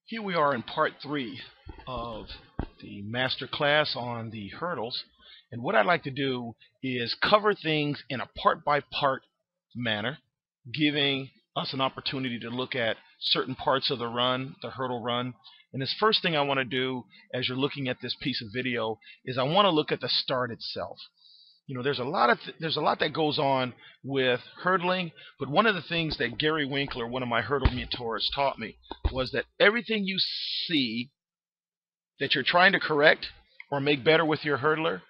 Here we are in part 3 of the master class on the hurdles. And what I'd like to do is cover things in a part-by-part manner, giving us an opportunity to look at certain parts of the run, the hurdle run. And this first thing I want to do as you're looking at this piece of video is I want to look at the start itself. There's a lot that goes on with hurdling, but one of the things that Gary Winkler, one of my hurdle mentors, taught me was that everything you see that you're trying to correct or make better with your hurdler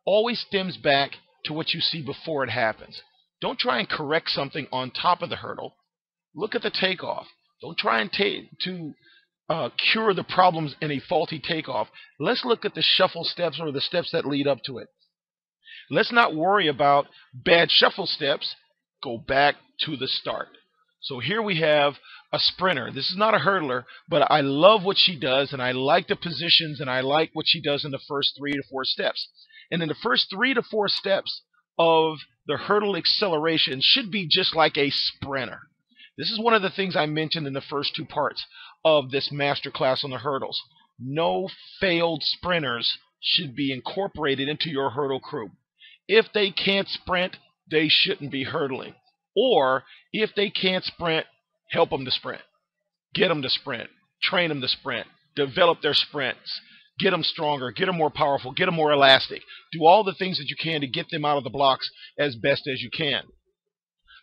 always stems back to what you see before it happens. Don't try and correct something on top of the hurdle. Look at the takeoff. Don't try and cure the problems in a faulty takeoff. Let's look at the shuffle steps or the steps that lead up to it. Let's not worry about bad shuffle steps. Go back to the start. So here we have a sprinter. This is not a hurdler, but I love what she does, and I like the positions, and I like what she does in the first 3 to 4 steps. And in the first 3 to 4 steps of the hurdle acceleration should be just like a sprinter. This is one of the things I mentioned in the first 2 parts of this master class on the hurdles. No failed sprinters should be incorporated into your hurdle crew. If they can't sprint, they shouldn't be hurdling. Or if they can't sprint, help them to sprint. Get them to sprint. Train them to sprint. Develop their sprints. Get them stronger. Get them more powerful. Get them more elastic. Do all the things that you can to get them out of the blocks as best as you can.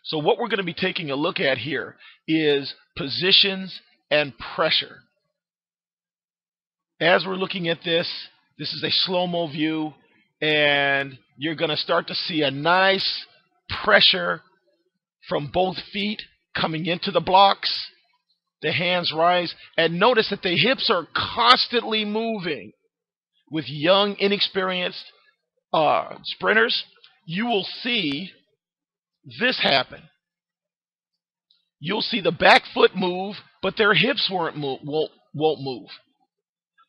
So what we're going to be taking a look at here is positions and pressure. As we're looking at this is a slow-mo view, and you're going to start to see a nice pressure from both feet coming into the blocks. The hands rise, and notice that the hips are constantly moving. With young, inexperienced sprinters, you will see this happen. You'll see the back foot move, but their hips won't move.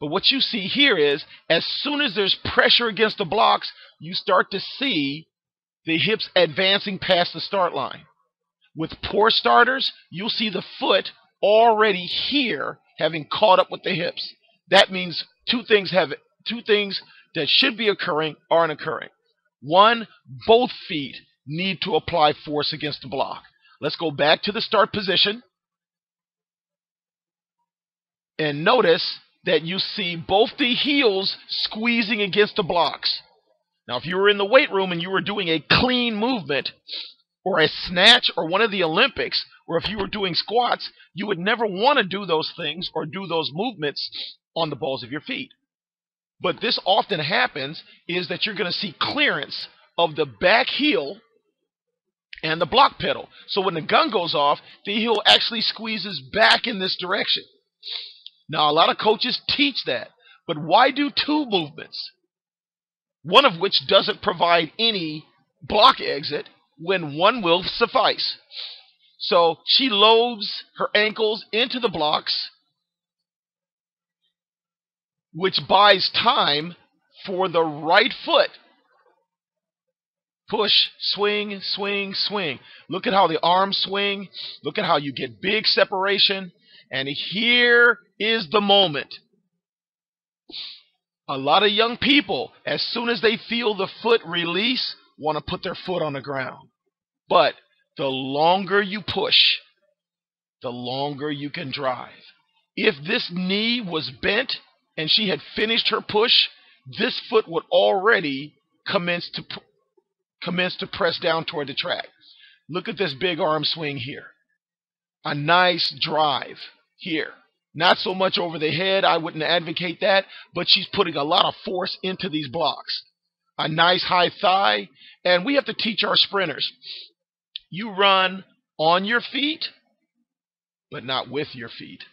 But what you see here is, as soon as there's pressure against the blocks, you start to see the hips advancing past the start line. With poor starters, you'll see the foot already here having caught up with the hips. That means two things that should be occurring aren't occurring. One, both feet need to apply force against the block. Let's go back to the start position. And notice that you see both the heels squeezing against the blocks. Now, if you were in the weight room and you were doing a clean movement, or a snatch, or one of the Olympics, or if you were doing squats, you would never want to do those things or do those movements on the balls of your feet. But this often happens is that you're going to see clearance of the back heel and the block pedal. So when the gun goes off, the heel actually squeezes back in this direction. Now, a lot of coaches teach that, but why do 2 movements? One of which doesn't provide any block exit when one will suffice. So she loads her ankles into the blocks, which buys time for the right foot. Push, swing, swing, swing. Look at how the arms swing. Look at how you get big separation. And here is the moment. A lot of young people, as soon as they feel the foot release, want to put their foot on the ground. But the longer you push, the longer you can drive. If this knee was bent and she had finished her push, this foot would already commence to press down toward the track. Look at this big arm swing here. A nice drive here. Not so much over the head, I wouldn't advocate that, but she's putting a lot of force into these blocks. A nice high thigh, and we have to teach our sprinters. You run on your feet, but not with your feet.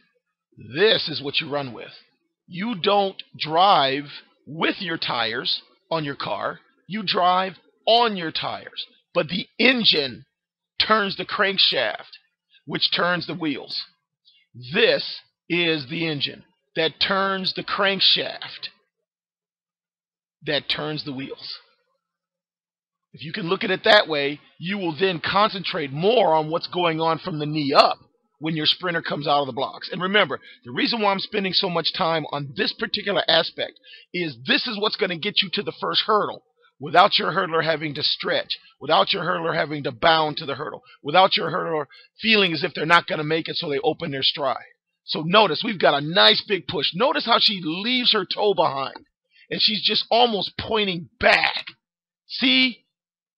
This is what you run with. You don't drive with your tires on your car. You drive on your tires. But the engine turns the crankshaft, which turns the wheels. This is the engine that turns the crankshaft, that turns the wheels. If you can look at it that way, you will then concentrate more on what's going on from the knee up when your sprinter comes out of the blocks. And remember, the reason why I'm spending so much time on this particular aspect is this is what's going to get you to the first hurdle without your hurdler having to stretch, without your hurdler having to bound to the hurdle, without your hurdler feeling as if they're not going to make it, so they open their stride. So notice we've got a nice big push. Notice how she leaves her toe behind, and she's just almost pointing back. See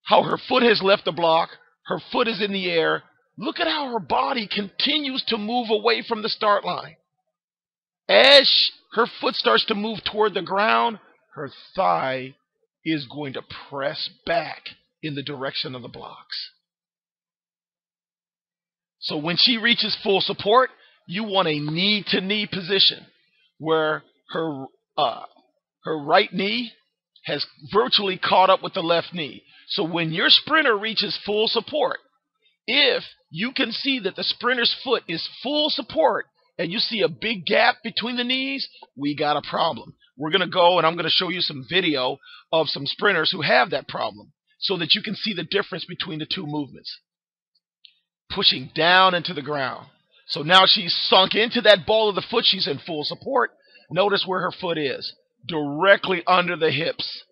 how her foot has left the block, her foot is in the air. Look at how her body continues to move away from the start line. As her foot starts to move toward the ground, her thigh is going to press back in the direction of the blocks. So when she reaches full support, you want a knee-to-knee position where her right knee has virtually caught up with the left knee. So when your sprinter reaches full support, if you can see that the sprinter's foot is full support and you see a big gap between the knees, we got a problem. We're going to go and I'm going to show you some video of some sprinters who have that problem so that you can see the difference between the two movements. Pushing down into the ground. So now she's sunk into that ball of the foot. She's in full support. Notice where her foot is. Directly under the hips.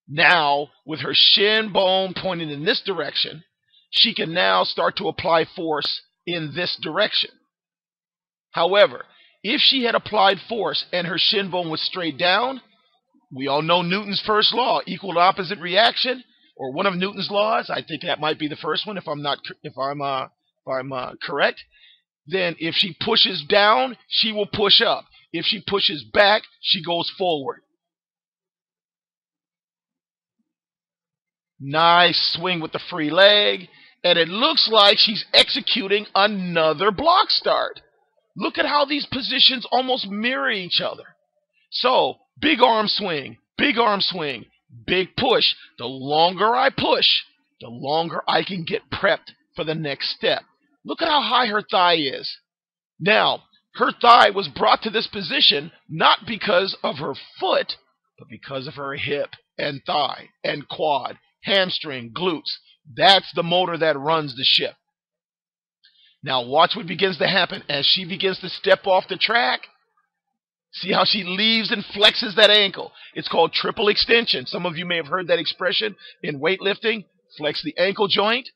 Now, with her shin bone pointing in this direction, she can now start to apply force in this direction. However, if she had applied force and her shin bone was straight down, we all know Newton's first law, equal and opposite reaction, or one of Newton's laws. I think that might be the first one if I'm correct. Then if she pushes down, she will push up. If she pushes back, she goes forward. Nice swing with the free leg. And it looks like she's executing another block start. Look at how these positions almost mirror each other. So, big arm swing, big push. The longer I push, the longer I can get prepped for the next step. Look at how high her thigh is. Now, her thigh was brought to this position not because of her foot, but because of her hip and thigh and quad, hamstring, glutes. That's the motor that runs the ship. Now watch what begins to happen as she begins to step off the track. See how she leaves and flexes that ankle. It's called triple extension. Some of you may have heard that expression in weightlifting. Flex the ankle joint,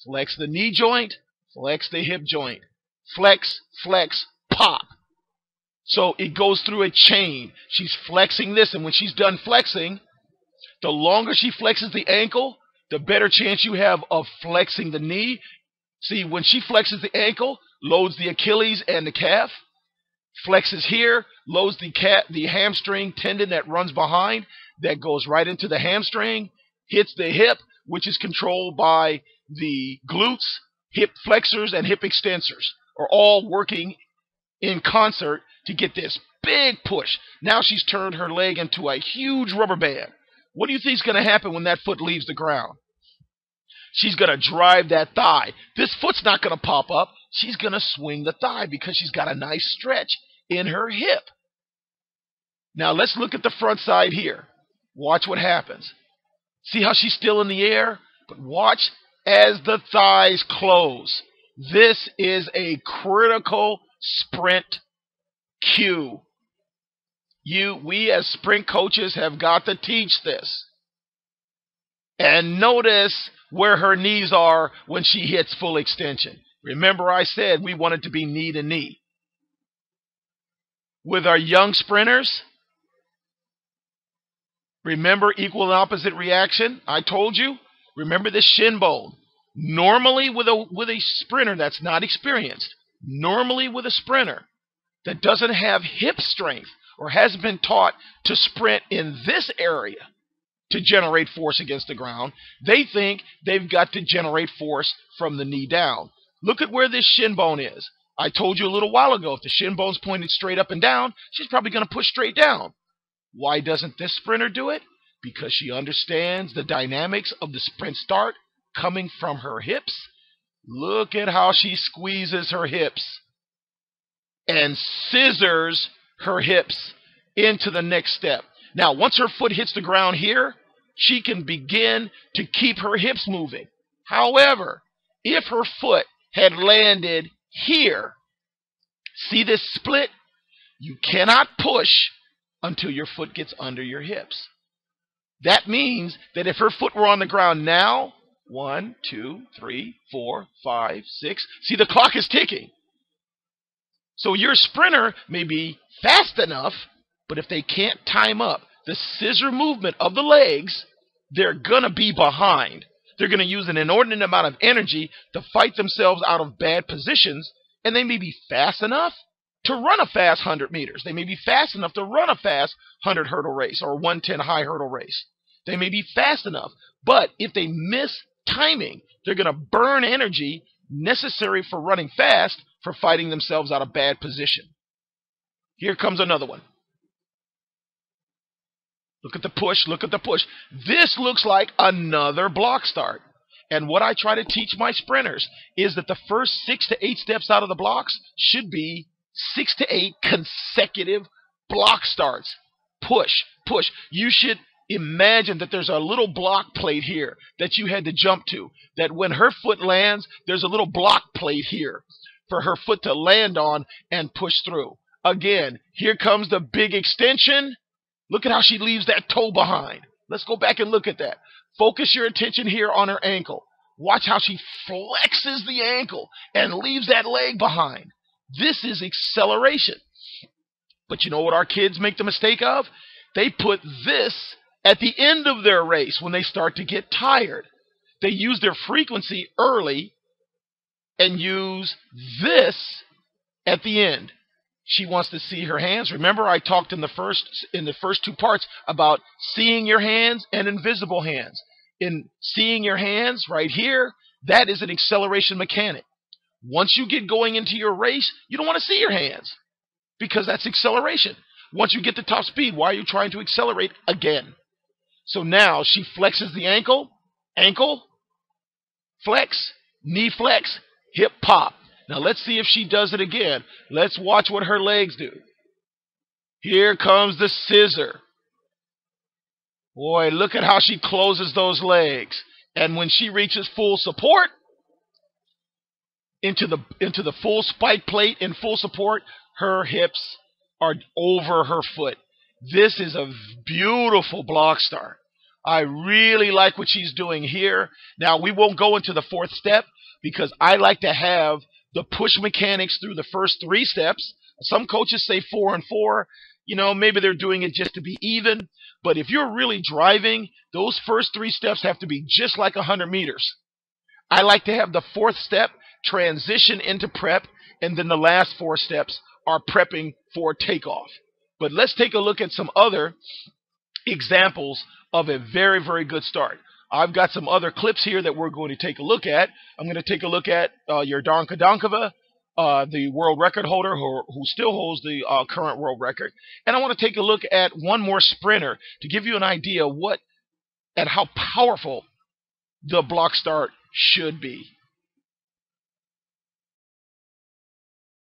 flex the knee joint, flex the hip joint. Flex, flex, pop. So it goes through a chain. She's flexing this, and when she's done flexing, the longer she flexes the ankle, the better chance you have of flexing the knee. See, when she flexes the ankle, loads the Achilles and the calf. Flexes here, loads the hamstring tendon that runs behind, that goes right into the hamstring, hits the hip, which is controlled by the glutes. Hip flexors and hip extensors are all working in concert to get this big push. Now she's turned her leg into a huge rubber band. What do you think is going to happen when that foot leaves the ground? She's going to drive that thigh. This foot's not going to pop up. She's going to swing the thigh because she's got a nice stretch in her hip. Now let's look at the front side here. Watch what happens. See how she's still in the air? But watch as the thighs close. This is a critical sprint cue. We as sprint coaches have got to teach this. And notice where her knees are when she hits full extension. Remember I said we want it to be knee to knee. With our young sprinters, remember equal and opposite reaction? I told you. Remember the shin bone. Normally with a sprinter that's not experienced, normally with a sprinter that doesn't have hip strength or hasn't been taught to sprint in this area to generate force against the ground, they think they've got to generate force from the knee down. Look at where this shin bone is. I told you a little while ago, if the shin bone's pointed straight up and down, she's probably going to push straight down. Why doesn't this sprinter do it? Because she understands the dynamics of the sprint start coming from her hips. Look at how she squeezes her hips and scissors her hips into the next step. Now, once her foot hits the ground here, she can begin to keep her hips moving. However, if her foot had landed here, See this split? You cannot push until your foot gets under your hips. That means that if her foot were on the ground now, 1, 2, 3, 4, 5, 6, see, the clock is ticking. So your sprinter may be fast enough, but if they can't time up the scissor movement of the legs, they're going to be behind. They're going to use an inordinate amount of energy to fight themselves out of bad positions, and they may be fast enough to run a fast 100 meters. They may be fast enough to run a fast 100 hurdle race or 110 high hurdle race. They may be fast enough, but if they miss timing, they're going to burn energy necessary for running fast for fighting themselves out of bad position. Here comes another one. Look at the push, look at the push. This looks like another block start. And what I try to teach my sprinters is that the first 6 to 8 steps out of the blocks should be 6 to 8 consecutive block starts. Push, push. You should imagine that there's a little block plate here that you had to jump to. That when her foot lands, there's a little block plate here for her foot to land on and push through. Again, here comes the big extension. Look at how she leaves that toe behind. Let's go back and look at that. Focus your attention here on her ankle. Watch how she flexes the ankle and leaves that leg behind. This is acceleration. But you know what our kids make the mistake of? They put this at the end of their race when they start to get tired. They use their frequency early and use this at the end. She wants to see her hands. Remember, I talked in the first 2 parts about seeing your hands and invisible hands. In seeing your hands right here, that is an acceleration mechanic. Once you get going into your race, you don't want to see your hands because that's acceleration. Once you get to top speed, why are you trying to accelerate again? So now she flexes the ankle, flex, knee flex, hip pop. Now let's see if she does it again. Let's watch what her legs do. Here comes the scissor. Boy, look at how she closes those legs. And when she reaches full support, into the full spike plate in full support, her hips are over her foot. This is a beautiful block start. I really like what she's doing here. Now, we won't go into the 4th step because I like to have the push mechanics through the first 3 steps. Some coaches say 4 and 4. You know, maybe they're doing it just to be even. But if you're really driving, those first 3 steps have to be just like 100 meters. I like to have the 4th step transition into prep, and then the last 4 steps are prepping for takeoff. But let's take a look at some other examples of a very, very good start. I've got some other clips here that we're going to take a look at. I'm going to take a look at Yardanka Donkova, the world record holder who still holds the current world record. And I want to take a look at one more sprinter to give you an idea what and how powerful the block start should be.